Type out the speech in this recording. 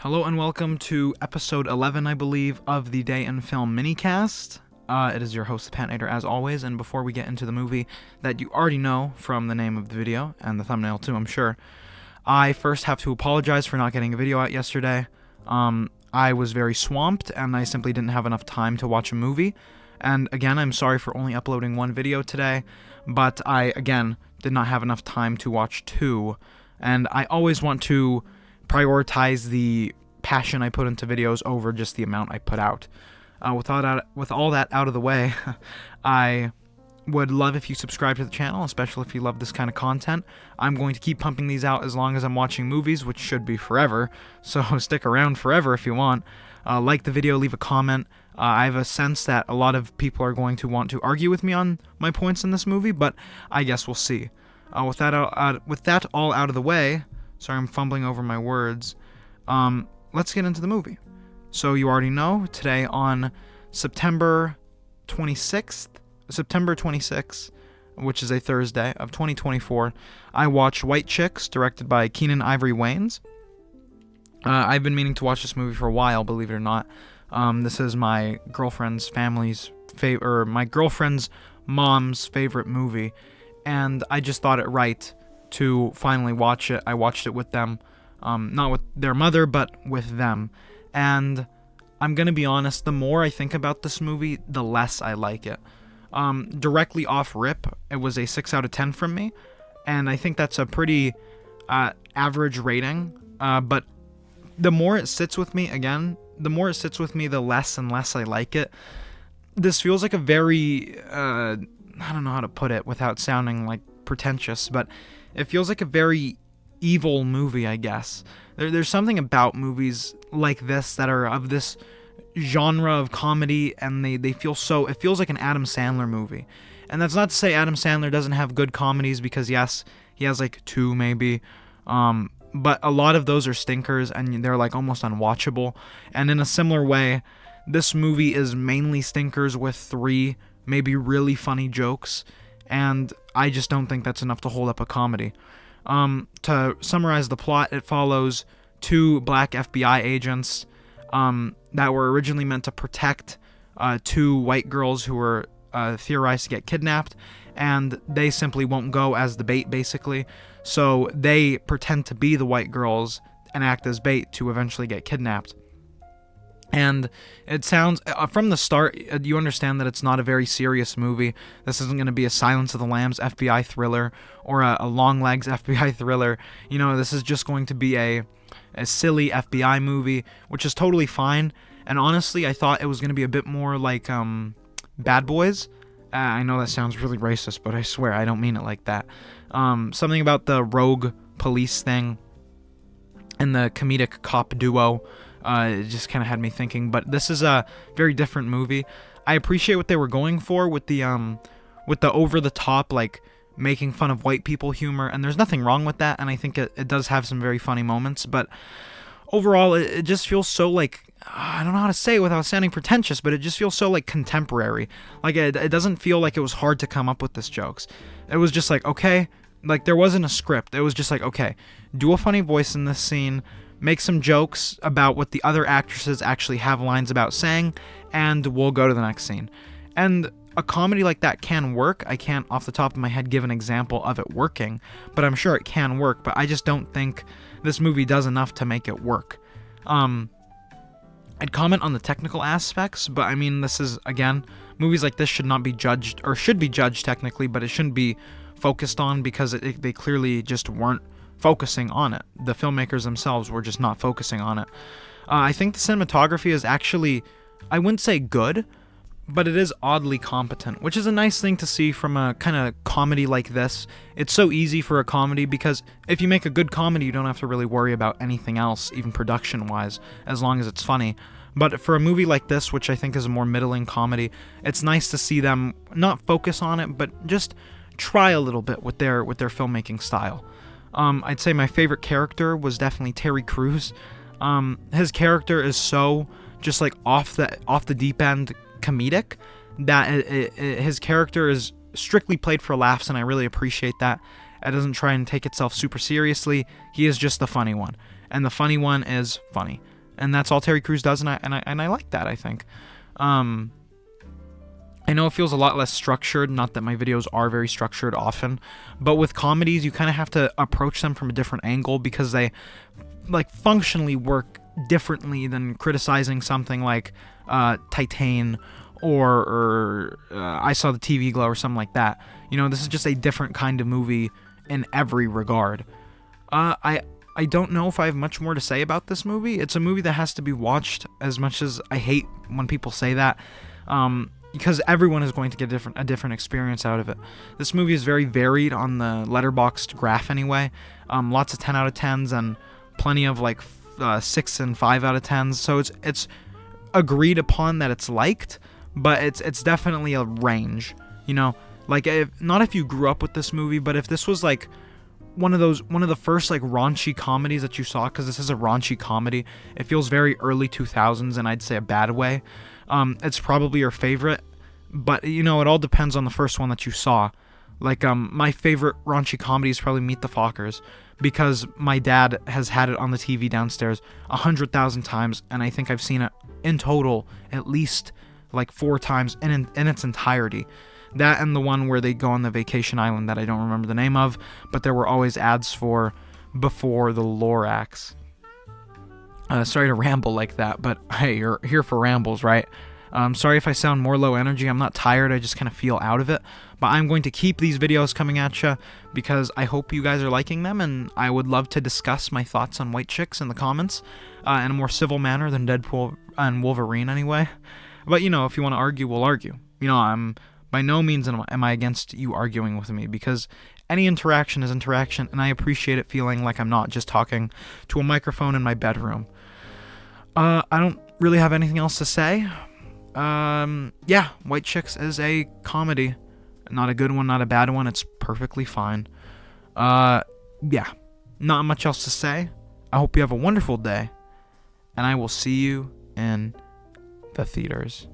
Hello and welcome to episode 11, I believe, of the Day in Film MiniCast. It is your host, the Pantnator, as always, and before we get into the movie that you already know from the name of the video, and the thumbnail too, I'm sure, I first have to apologize for not getting a video out yesterday. I was very swamped, and I simply didn't have enough time to watch a movie, and again, I'm sorry for only uploading one video today, but I, again, did not have enough time to watch two, and I always want to prioritize the passion I put into videos over just the amount I put out. With all that out of the way, I would love if you subscribe to the channel, especially if you love this kind of content. I'm going to keep pumping these out as long as I'm watching movies, which should be forever, so stick around forever if you want. Like the video, leave a comment. I have a sense that a lot of people are going to want to argue with me on my points in this movie, but I guess we'll see. With that all out of the way, sorry, I'm fumbling over my words. Let's get into the movie. So you already know, today on September 26th, which is a Thursday of 2024, I watched White Chicks, directed by Keenan Ivory Wayans. I've been meaning to watch this movie for a while, believe it or not. This is my girlfriend's my girlfriend's mom's favorite movie, and I just thought it right to finally watch it. I watched it with them, not with their mother, but with them. And I'm gonna be honest, the more I think about this movie, the less I like it. Directly off rip, it was a 6 out of 10 from me, and I think that's a pretty average rating, but the more it sits with me, the less and less I like it. This feels like a very, I don't know how to put it without sounding like pretentious, but it feels like a very evil movie, I guess. There's something about movies like this that are of this genre of comedy, and they feel so... It feels like an Adam Sandler movie. And that's not to say Adam Sandler doesn't have good comedies, because yes, he has like two maybe. But a lot of those are stinkers, and they're like almost unwatchable. And in a similar way, this movie is mainly stinkers with 3 maybe really funny jokes, and I just don't think that's enough to hold up a comedy. To summarize the plot, it follows 2 black FBI agents that were originally meant to protect 2 white girls who were theorized to get kidnapped, and they simply won't go as the bait, basically. So they pretend to be the white girls and act as bait to eventually get kidnapped. And it sounds, from the start, you understand that it's not a very serious movie. This isn't going to be a Silence of the Lambs FBI thriller or a Longlegs FBI thriller. You know, this is just going to be a silly FBI movie, which is totally fine. And honestly, I thought it was going to be a bit more like Bad Boys. I know that sounds really racist, but I swear I don't mean it like that. Something about the rogue police thing and the comedic cop duo. It just kind of had me thinking, but this is a very different movie. I appreciate what they were going for with the over-the-top, like, making fun of white people humor, and there's nothing wrong with that, and I think it does have some very funny moments, but overall, it just feels so, like, I don't know how to say it without sounding pretentious, but it just feels so, like, contemporary. Like, it doesn't feel like it was hard to come up with these jokes. It was just like, okay, like, there wasn't a script. It was just like, okay, do a funny voice in this scene, make some jokes about what the other actresses actually have lines about saying, and we'll go to the next scene. And a comedy like that can work. I can't, off the top of my head, give an example of it working, but I'm sure it can work, but I just don't think this movie does enough to make it work. I'd comment on the technical aspects, but I mean, this is, again, movies like this should not be judged, or should be judged technically, but it shouldn't be focused on, because they clearly just weren't focusing on it. The filmmakers themselves were just not focusing on it. I think the cinematography is actually, I wouldn't say good, but it is oddly competent, which is a nice thing to see from a kind of comedy like this. It's so easy for a comedy, because if you make a good comedy, you don't have to really worry about anything else, even production-wise, as long as it's funny. But for a movie like this, which I think is a more middling comedy, it's nice to see them not focus on it, but just try a little bit with their filmmaking style. I'd say my favorite character was definitely Terry Crews. His character is so just like off the deep end comedic that his character is strictly played for laughs, and I really appreciate that. It doesn't try and take itself super seriously. He is just the funny one. and the funny one is funny, and that's all Terry Crews does, and I like that. I think. I know it feels a lot less structured, not that my videos are very structured often, but with comedies, you kind of have to approach them from a different angle because they, like, functionally work differently than criticizing something like Titan or I Saw the TV Glow or something like that. You know, this is just a different kind of movie in every regard. I don't know if I have much more to say about this movie. It's a movie that has to be watched, as much as I hate when people say that. Because everyone is going to get a different experience out of it. This movie is very varied on the Letterboxd graph anyway. Lots of 10 out of 10s and plenty of like 6 and 5 out of 10s. So it's agreed upon that it's liked, but it's definitely a range. You know, like not if you grew up with this movie, but if this was like one of the first like raunchy comedies that you saw, because this is a raunchy comedy. It feels very early 2000s, and I'd say a bad way. It's probably your favorite, but you know, it all depends on the first one that you saw. Like, my favorite raunchy comedy is probably Meet the Fockers, because my dad has had it on the TV downstairs 100,000 times, and I think I've seen it in total at least like 4 times in its entirety. That and the one where they go on the vacation island that I don't remember the name of, but there were always ads for before the Lorax. Sorry to ramble like that, but hey, you're here for rambles, right? Sorry if I sound more low energy. I'm not tired. I just kind of feel out of it. But I'm going to keep these videos coming at you because I hope you guys are liking them, and I would love to discuss my thoughts on White Chicks in the comments in a more civil manner than Deadpool and Wolverine anyway. But, you know, if you want to argue, we'll argue. You know, I'm by no means am I against you arguing with me, because any interaction is interaction, and I appreciate it feeling like I'm not just talking to a microphone in my bedroom. I don't really have anything else to say. Yeah, White Chicks is a comedy. Not a good one, not a bad one. It's perfectly fine. Yeah, not much else to say. I hope you have a wonderful day, and I will see you in the theaters.